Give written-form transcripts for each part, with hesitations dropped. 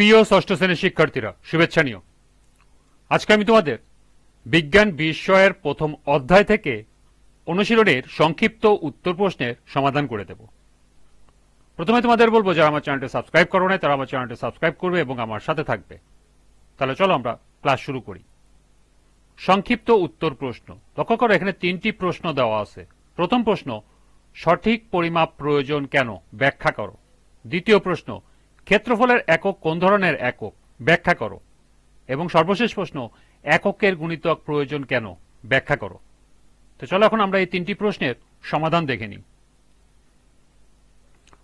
প্রিয় ষষ্ঠ শ্রেণীর শিক্ষার্থীরা, শুভেচ্ছা নিও। আজকে আমি তোমাদের বিজ্ঞান বিষয়ের প্রথম অধ্যায় থেকে অনুশীলনের সংক্ষিপ্ত উত্তর প্রশ্নের সমাধান করে দেব। প্রথমে তোমাদের বলবো, যারা আমার চ্যানেলটি সাবস্ক্রাইব করো না তারা আমার চ্যানেলটি সাবস্ক্রাইব করবে এবং আমার সাথে থাকবে। তাহলে চলো আমরা ক্লাস শুরু করি। সংক্ষিপ্ত উত্তর প্রশ্ন। লক্ষ্য করো, এখানে 3টি প্রশ্ন দেওয়া আছে। প্রথম প্রশ্ন, সঠিক পরিমাপ প্রয়োজন কেন, ব্যাখ্যা করো। দ্বিতীয় প্রশ্ন, ক্ষেত্রফলের একক কোন ধরনের একক, ব্যাখ্যা করো। এবং সর্বশেষ প্রশ্ন, এককের গুণিতক প্রয়োজন কেন, ব্যাখ্যা করো। তো চলো এখন আমরা এই 3টি প্রশ্নের সমাধান দেখে নিই।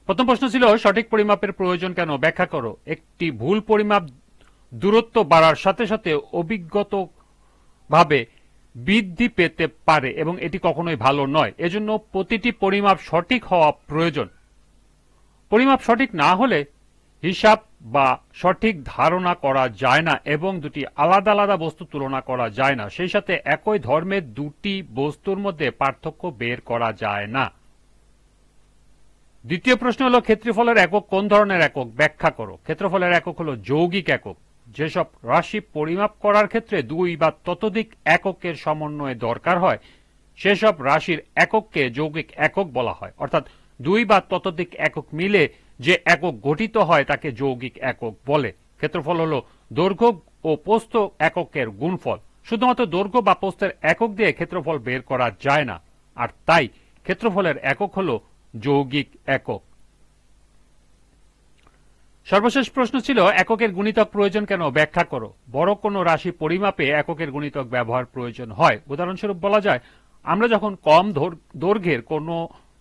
প্রথম প্রশ্ন ছিল, সঠিক পরিমাপের প্রয়োজন কেন, ব্যাখ্যা করো। একটি ভুল পরিমাপ দূরত্ব বাড়ার সাথে সাথে অভিজ্ঞত ভাবে বৃদ্ধি পেতে পারে এবং এটি কখনোই ভালো নয়। এজন্য প্রতিটি পরিমাপ সঠিক হওয়া প্রয়োজন। পরিমাপ সঠিক না হলে হিসাব বা সঠিক ধারণা করা যায় না এবং দুটি আলাদা আলাদা বস্তু তুলনা করা যায় না। সেই সাথে একই ধর্মের দুটি বস্তুর মধ্যে পার্থক্য বের করা যায় না। দ্বিতীয় প্রশ্ন হলো, ক্ষেত্রফলের একক কোন ধরনের একক, ব্যাখ্যা করো। ক্ষেত্রফলের একক হলো যৌগিক একক। যেসব রাশি পরিমাপ করার ক্ষেত্রে 2 বা ততোধিক এককের সমন্বয় দরকার হয় সেসব রাশির একককে যৌগিক একক বলা হয়। অর্থাৎ 2 বা ততোধিক একক মিলে যে একক গঠিত হয় তাকে যৌগিক একক বলে। ক্ষেত্রফল হলো দৈর্ঘ্য ও প্রস্থ এককের গুণফল। শুধুমাত্র দৈর্ঘ্য বা প্রস্থের একক দিয়ে ক্ষেত্রফল বের করা যায় না, আর তাই ক্ষেত্রফলের একক হলো যৌগিক একক। সর্বশেষ প্রশ্ন ছিল, এককের গুণিতক প্রয়োজন কেন, ব্যাখ্যা করো। বড় কোনো রাশি পরিমাপে এককের গুণিতক ব্যবহার প্রয়োজন হয়। উদাহরণস্বরূপ বলা যায়, আমরা যখন কম দৈর্ঘ্যের কোনো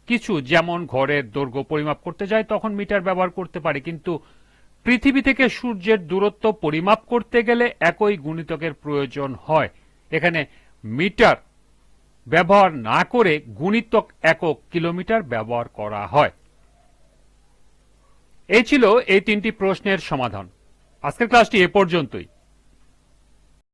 কিছু যেমন ঘরের দৈর্ঘ্য পরিমাপ করতে যাই তখন মিটার ব্যবহার করতে পারি, কিন্তু পৃথিবী থেকে সূর্যের দূরত্ব পরিমাপ করতে গেলে একই গুণিতকের প্রয়োজন হয়। এখানে মিটার ব্যবহার না করে গুণিতক একক কিলোমিটার ব্যবহার করা হয়। এই ছিল এই 3টি প্রশ্নের সমাধান। আজকের ক্লাসটি এ পর্যন্তই।